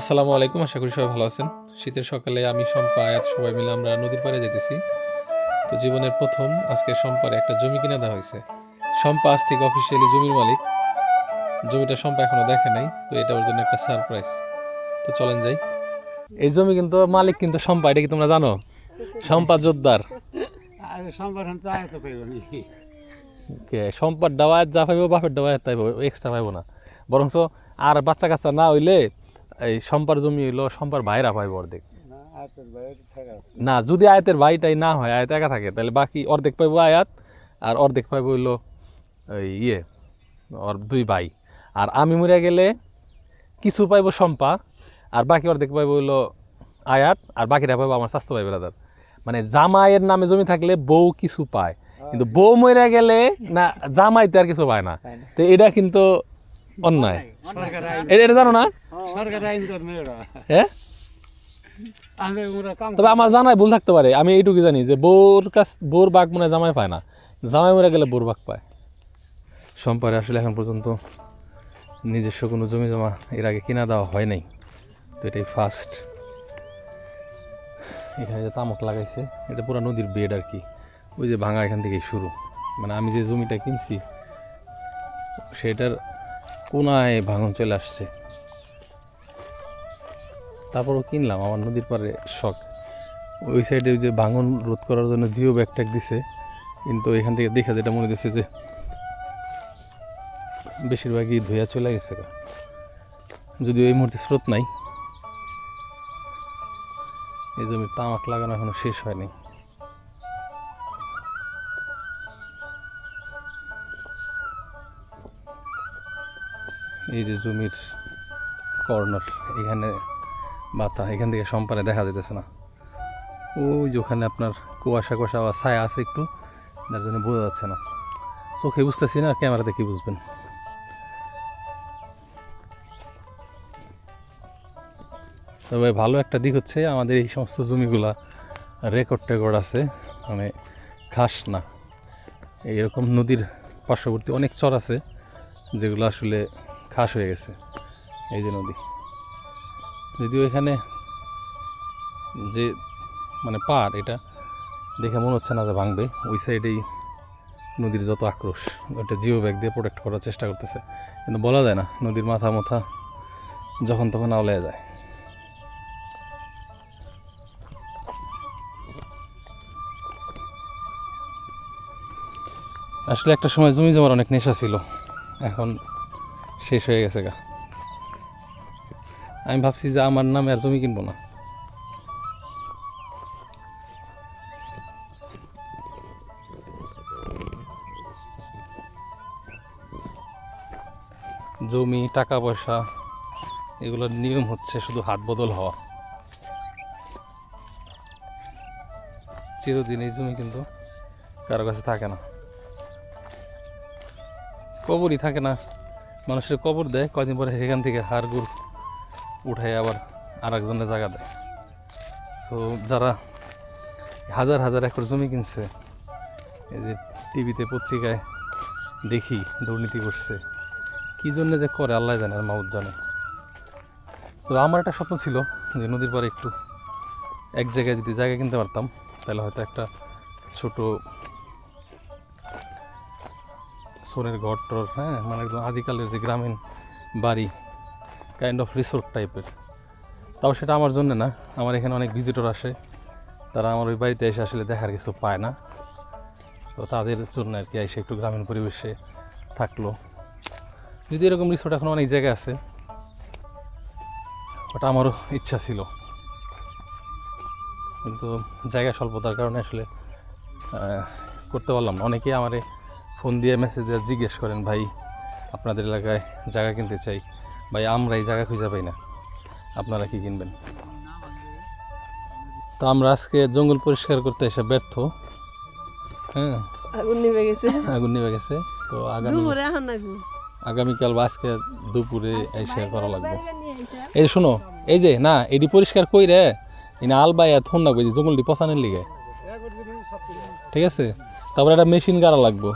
আসসালামু আলাইকুম, আশা করি সবাই ভালো আছেন। শীতের সকালে আমি শম্পা আয়াত সবাই মিলে আমরা নদীর পাড়ে যেতেছি। তো জীবনের প্রথম আজকে শম্পার একটা জমি কিনে দেওয়া হয়েছে। শম্পা আজ থেকে অফিসিয়ালি জমির মালিক। জমিটা শম্পা এখনো দেখে নাই, তো এটা ওর জন্য একটা সারপ্রাইজ। তো চলেন যাই। এই জমি কিন্তু মালিক কিন্তু শম্পা, এটা কি তোমরা জানো? শম্পা জোরদার। সম্পার ডাওয়ায় যা পাইব বাপের ডাওয়ায় তাই পাইব, এক্সট্রা পাইব না। বরঞ্চ আর বাচ্চা কাচ্চা না হইলে এই সম্পার জমি হইলো সম্পার ভাইরা পাইব অর্ধেক। না, যদি আয়াতের ভাইটাই না হয়, আয়াত একা থাকে, তাহলে বাকি অর্ধেক পাইব আয়াত আর অর্ধেক পাইব হইলো ওই ওর দুই ভাই। আর আমি মরে গেলে কিছু পাইব সম্পা আর বাকি অর্ধেক পাইব হইলো আয়াত আর বাকিটা পাইব আমার স্বাস্থ্য ভাই ব্রাদার। মানে জামাইয়ের নামে জমি থাকলে বউ কিছু পায়, কিন্তু বউ মরে গেলে না জামাইতে আর কিছু পায় না। তো এটা কিন্তু অন্যায়, এটা জানো না? হ্যাঁ, তবে আমার জানাই ভুল থাকতে পারে। আমি এইটুকু জানি যে বউর বাঘ মনে জামাই পায় না, জামাই মরে গেলে বউর বাঘ পায়। সম্পারে আসলে এখন পর্যন্ত নিজস্ব কোনো জমি জমা এর আগে কিনা দেওয়া হয় নাই, তো এটাই ফার্স্ট। এখানে যে তামাক লাগাইছে এটা পুরো নদীর বেড আর কি, ওই যে ভাঙা এখান থেকেই শুরু। মানে আমি যে জমিটা কিনছি সেটার কোনায় ভাঙন চলে আসছে, তারপরও কিনলাম। আমার নদীর পাড়ে শখ। ওই সাইডে যে ভাঙন রোধ করার জন্য জিও ব্যাগ ট্যাগ দিছে, কিন্তু এখান থেকে দেখা যেটা মনে হচ্ছে যে বেশিরভাগই ধুয়া চলে গেছে, যদিও এই মুহূর্তে স্রোত নাই। এই জমির তামাক লাগানো এখনো শেষ হয়নি। এই যে জমির কর্নার, এখানে বাতা, এখান থেকে সম্পারে দেখা যেতেছে না। ওই যে ওখানে আপনার কুয়াশা কুয়াশা বা ছায়া আছে একটু, যার জন্য বোঝা যাচ্ছে না। চোখে বুঝতেছি না, ক্যামেরাতে কি বুঝবেন। তবে ভালো একটা দিক হচ্ছে আমাদের এই সমস্ত জমিগুলা রেকর্ড টেকর্ড আছে, মানে ঘাস না। এইরকম নদীর পার্শ্ববর্তী অনেক চর আছে যেগুলো আসলে ঘাস হয়ে গেছে। এই যে নদী, যদিও এখানে যে মানে পাড়, এটা দেখে মনে হচ্ছে না যে ভাঙবে। ওই সাইডেই নদীর যত আক্রোশ, ওটা জিও ব্যাগ দিয়ে প্রোটেক্ট করার চেষ্টা করতেছে, কিন্তু বলা যায় না, নদীর মাথা মাথা যখন তখন আওলায় যায়। আসলে একটা সময় জমি জমার অনেক নেশা ছিল, এখন শেষ হয়ে গেছে গা। আমি ভাবছি যে আমার নামে আর জমি কিনবো না। জমি, টাকা পয়সা, এগুলোর নিয়ম হচ্ছে শুধু হাত বদল হওয়া। চিরদিন এই জমি কিন্তু কারো কাছে থাকে না, কবরই থাকে না। মানুষের কবর দেয়, কয়দিন পরে সেখান থেকে হাড় গুড় উঠায় আবার আর একজনের জায়গা দেয়। তো যারা হাজার হাজার একর জমি কিনছে, এই যে টিভিতে পত্রিকায় দেখি দুর্নীতি করছে, কী জন্যে যে করে আল্লাহ জানে আর মাউত জানে। তো আমার একটা স্বপ্ন ছিল যে নদীর পাড়ে একটু এক জায়গায় যদি জায়গা কিনতে পারতাম, তাহলে হয়তো একটা ছোট সোনের ঘর টর, হ্যাঁ, মানে একদম আদিকালের যে গ্রামীণ বাড়ি, কাইন্ড অফ রিসোর্ট টাইপের। তাও সেটা আমার জন্য না, আমার এখানে অনেক ভিজিটর আসে, তারা আমার ওই বাড়িতে এসে আসলে দেখার কিছু পায় না, তো তাদের জন্য আর কি এসে একটু গ্রামীণ পরিবেশে থাকলো। যদি এরকম রিসোর্ট এখন অনেক জায়গায় আছে, ওটা আমারও ইচ্ছা ছিল, কিন্তু জায়গা স্বল্পতার কারণে আসলে করতে পারলাম না। অনেকেই আমারে ফোন দিয়ে মেসেজ দিয়ে জিজ্ঞেস করেন, ভাই আপনাদের এলাকায় জায়গা কিনতে চাই, ভাই আমরা এই জায়গা খুঁজে পাই না, আপনারা কি কিনবেন? তো আমরা আজকে জঙ্গল পরিষ্কার করতে এসে ব্যর্থ। হ্যাঁ, আগুন নিভে গেছে। তো আগামীকাল বা আজকে দুপুরে এসে করা লাগবে। এই শোনো, এই যে না, এটি পরিষ্কার কই রে ইনা আলবাইয়া থন লাগবে, জঙ্গলটি পচানোর লিগে, ঠিক আছে? তারপরে একটা মেশিন গাড়া লাগবো।